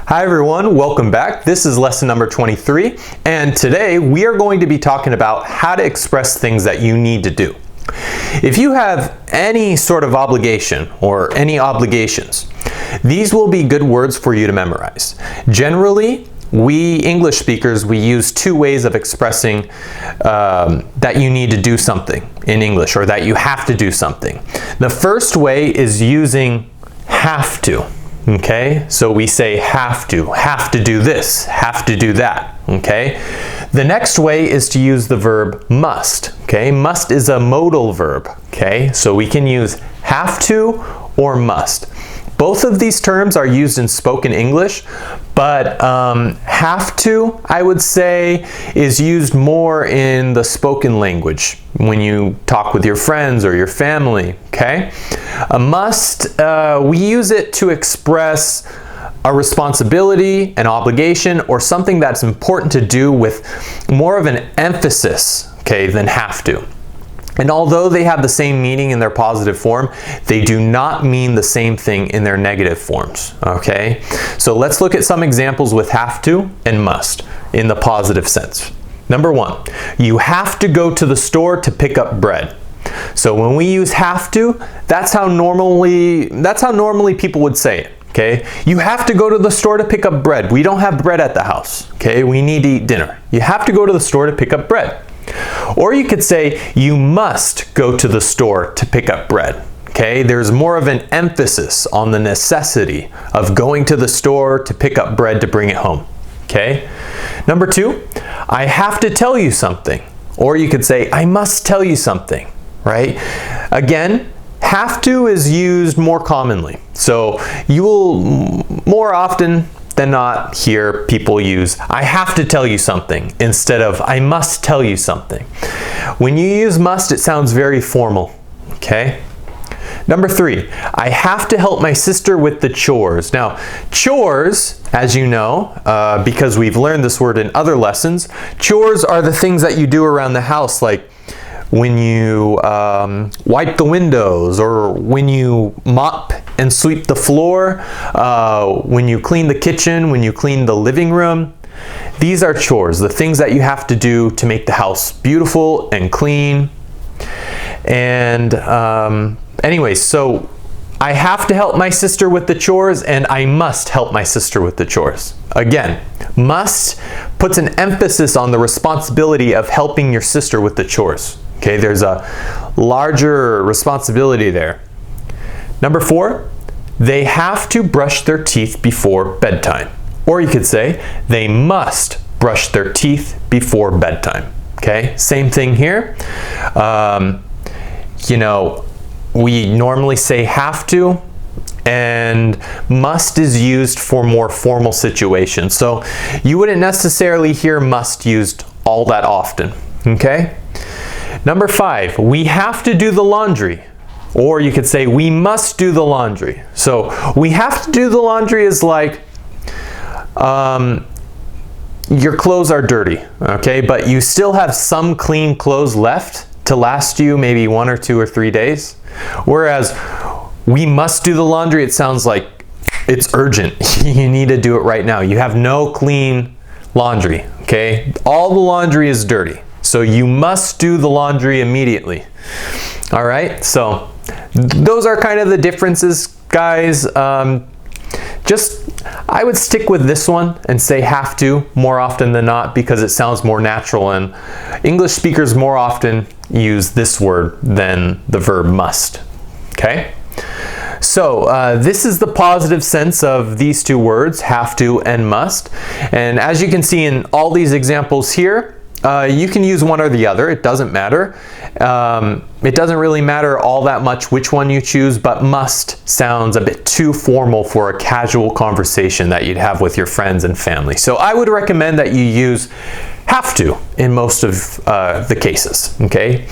Hi everyone, welcome back. This is lesson number 23, and today we are going to be talking about how to express things that you need to do. If you have any sort of obligation or any obligations, these will be good words for you to memorize. Generally, we English speakers, we use two ways of expressing that you need to do something in English, or that you have to do something. The first way is using have to. Okay, so we say have to do this, have to do that, okay? The next way is to use the verb must, okay? Must is a modal verb, okay? So we can use have to or must. Both of these terms are used in spoken English, but have to, I would say, is used more in the spoken language when you talk with your friends or your family, okay? A must, we use it to express a responsibility, an obligation, or something that's important to do with more of an emphasis, okay, than have to. And although they have the same meaning in their positive form, they do not mean the same thing in their negative forms, okay? So let's look at some examples with have to and must in the positive sense. Number one, you have to go to the store to pick up bread. So when we use have to, that's how normally people would say it, okay? You have to go to the store to pick up bread. We don't have bread at the house, okay? We need to eat dinner. You have to go to the store to pick up bread. Or you could say, you must go to the store to pick up bread. Okay, there's more of an emphasis on the necessity of going to the store to pick up bread to bring it home. Okay, number two, I have to tell you something. Or you could say, I must tell you something, right? Again, have to is used more commonly. So you will more often than not hear people use I have to tell you something instead of I must tell you something. When you use must, it sounds very formal, okay? Number three, I have to help my sister with the chores. Now, chores, as you know, because we've learned this word in other lessons, chores are the things that you do around the house, like when you wipe the windows, or when you mop and sweep the floor, when you clean the kitchen, when you clean the living room. These are chores, the things that you have to do to make the house beautiful and clean. And anyways, so I have to help my sister with the chores, and I must help my sister with the chores. Again, must puts an emphasis on the responsibility of helping your sister with the chores. Okay, there's a larger responsibility there. Number four, they have to brush their teeth before bedtime. Or you could say, they must brush their teeth before bedtime. Okay, same thing here. You know, we normally say have to, and must is used for more formal situations. So you wouldn't necessarily hear must used all that often. Okay? Number five, we have to do the laundry. Or you could say, we must do the laundry. So we have to do the laundry is like, your clothes are dirty, okay? But you still have some clean clothes left to last you maybe 1 or 2 or 3 days. Whereas we must do the laundry, it sounds like it's urgent. You need to do it right now. You have no clean laundry, okay? All the laundry is dirty. So you must do the laundry immediately. All right, so those are kind of the differences, guys. I would stick with this one and say have to more often than not, because it sounds more natural, and English speakers more often use this word than the verb must. Okay? So this is the positive sense of these two words, have to and must. And as you can see in all these examples here, you can use one or the other, it doesn't matter. It doesn't really matter all that much which one you choose, but must sounds a bit too formal for a casual conversation that you'd have with your friends and family. So I would recommend that you use have to in most of the cases, okay?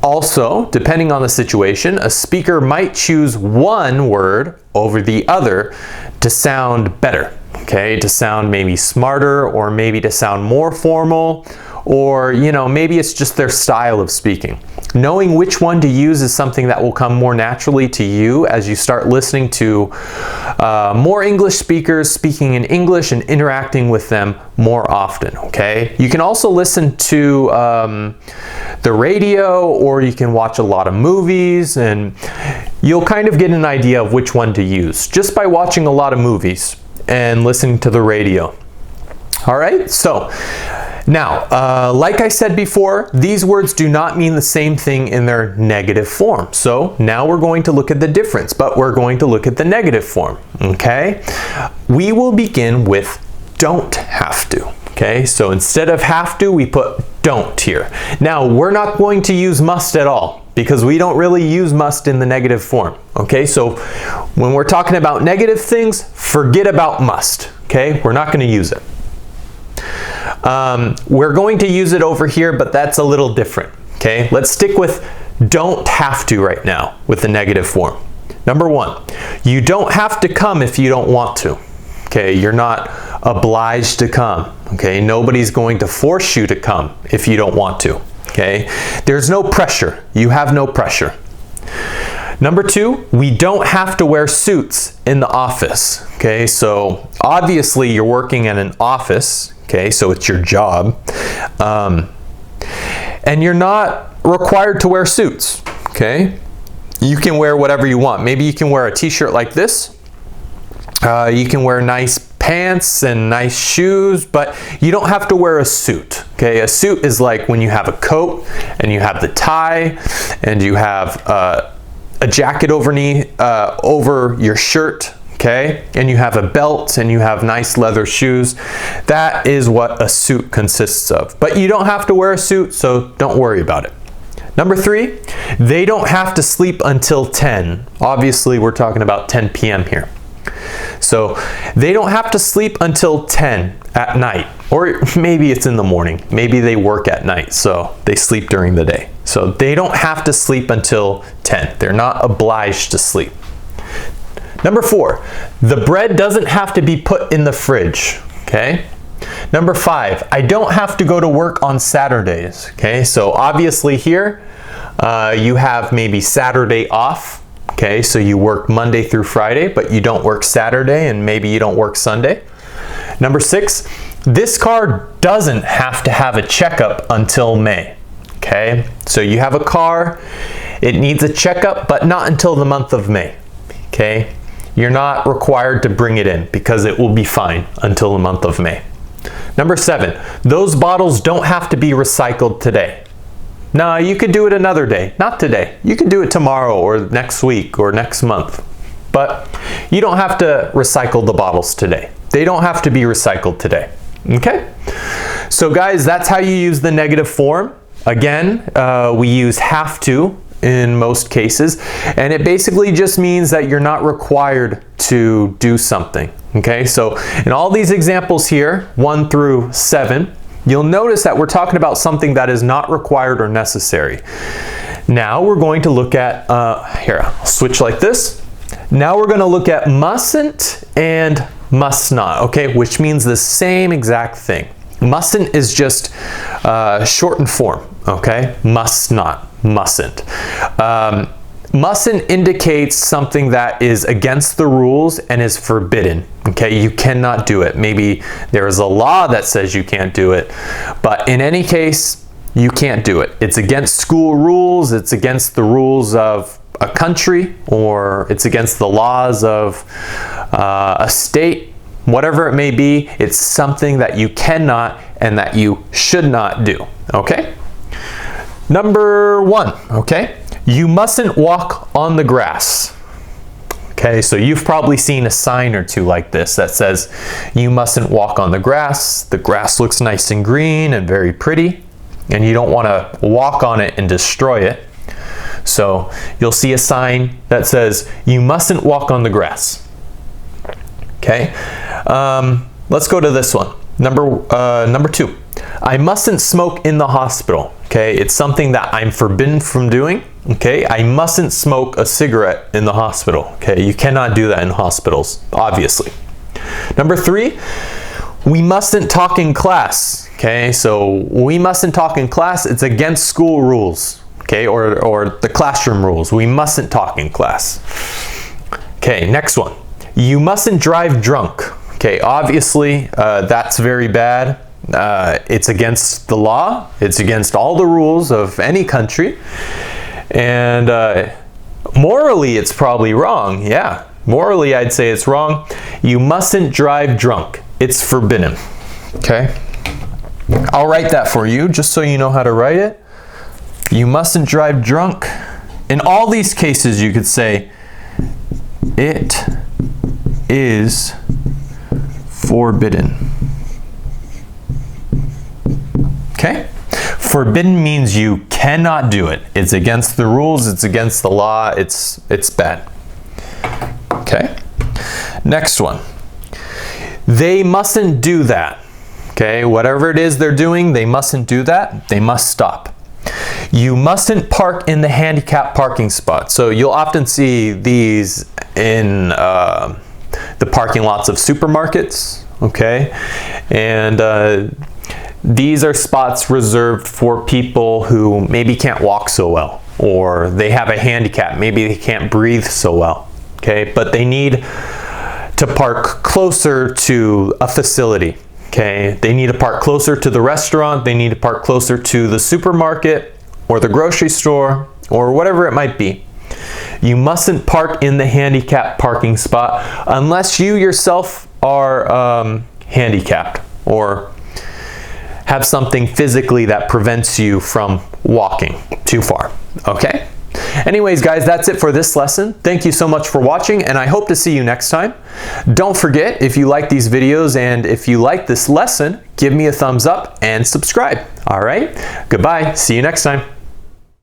Also, depending on the situation, a speaker might choose one word over the other to sound better, okay? To sound maybe smarter, or maybe to sound more formal, or, you know, maybe it's just their style of speaking. Knowing which one to use is something that will come more naturally to you as you start listening to more English speakers speaking in English and interacting with them more often, okay? You can also listen to the radio, or you can watch a lot of movies, and you'll kind of get an idea of which one to use just by watching a lot of movies and listening to the radio. All right, so now, like I said before, these words do not mean the same thing in their negative form. So now we're going to look at the difference, but we're going to look at the negative form, okay? We will begin with don't have to, okay? So instead of have to, we put don't here. Now, we're not going to use must at all, because we don't really use must in the negative form, okay? So when we're talking about negative things, forget about must, okay? We're not going to use it. We're going to use it over here, but that's a little different, okay? Let's stick with don't have to right now with the negative form. Number one, you don't have to come if you don't want to, okay? You're not obliged to come, okay? Nobody's going to force you to come if you don't want to, okay? There's no pressure. You have no pressure. Number two, we don't have to wear suits in the office, okay? So obviously you're working in an office, okay? So it's your job. And you're not required to wear suits, okay? You can wear whatever you want. Maybe you can wear a t-shirt like this. You can wear nice pants and nice shoes, but you don't have to wear a suit, okay? A suit is like when you have a coat and you have the tie and you have a jacket over your shirt, okay? And you have a belt and you have nice leather shoes. That is what a suit consists of. But you don't have to wear a suit, so don't worry about it. Number three, they don't have to sleep until 10. Obviously, we're talking about 10 p.m. here. So they don't have to sleep until 10 at night, or maybe it's in the morning. Maybe they work at night, so they sleep during the day. So they don't have to sleep until 10. They're not obliged to sleep. Number four, the bread doesn't have to be put in the fridge, okay? Number five, I don't have to go to work on Saturdays, okay? So obviously here, you have maybe Saturday off, okay? So you work Monday through Friday, but you don't work Saturday, and maybe you don't work Sunday. Number six, this car doesn't have to have a checkup until May, okay? So you have a car, it needs a checkup, but not until the month of May, okay? You're not required to bring it in because it will be fine until the month of May. Number seven, those bottles don't have to be recycled today. No, you could do it another day, not today. You could do it tomorrow or next week or next month. But you don't have to recycle the bottles today. They don't have to be recycled today. Okay? So guys, that's how you use the negative form. Again, we use have to in most cases, and it basically just means that you're not required to do something. Okay, so in all these examples here, 1 through 7, you'll notice that we're talking about something that is not required or necessary. Now we're going to look at, here, I'll switch like this. Now we're going to look at mustn't and must not, okay, which means the same exact thing. Mustn't is just shortened form, okay? Must not, mustn't. Mustn't indicates something that is against the rules and is forbidden, okay? You cannot do it. Maybe there is a law that says you can't do it, but in any case, you can't do it. It's against school rules, it's against the rules of a country, or it's against the laws of a state. Whatever it may be, it's something that you cannot and that you should not do, okay? Number 1, okay? You mustn't walk on the grass. Okay, so you've probably seen a sign or two like this that says, you mustn't walk on the grass. The grass looks nice and green and very pretty, and you don't want to walk on it and destroy it. So you'll see a sign that says, you mustn't walk on the grass. Okay, let's go to this one. Number 2, I mustn't smoke in the hospital. Okay, it's something that I'm forbidden from doing. Okay, I mustn't smoke a cigarette in the hospital. Okay, you cannot do that in hospitals, obviously. Number 3, we mustn't talk in class. Okay, so we mustn't talk in class. It's against school rules. okay, or the classroom rules. We mustn't talk in class. Okay, next one. You mustn't drive drunk. Okay, obviously that's very bad. It's against the law. It's against all the rules of any country. And morally, it's probably wrong. Yeah, morally, I'd say it's wrong. You mustn't drive drunk. It's forbidden. Okay, I'll write that for you just so you know how to write it. You mustn't drive drunk. In all these cases, you could say, it is forbidden. Okay? Forbidden means you cannot do it. It's against the rules, it's against the law, it's bad. Okay? Next one. They mustn't do that. Okay? Whatever it is they're doing, they mustn't do that. They must stop. You mustn't park in the handicap parking spot. So you'll often see these in the parking lots of supermarkets, okay? And these are spots reserved for people who maybe can't walk so well, or they have a handicap, maybe they can't breathe so well, okay? But they need to park closer to a facility, okay? They need to park closer to the restaurant, they need to park closer to the supermarket, or the grocery store, or whatever it might be. You mustn't park in the handicap parking spot unless you yourself are handicapped or have something physically that prevents you from walking too far. Okay? Anyways, guys, that's it for this lesson. Thank you so much for watching, and I hope to see you next time. Don't forget, if you like these videos and if you like this lesson, give me a thumbs up and subscribe. All right? Goodbye. See you next time.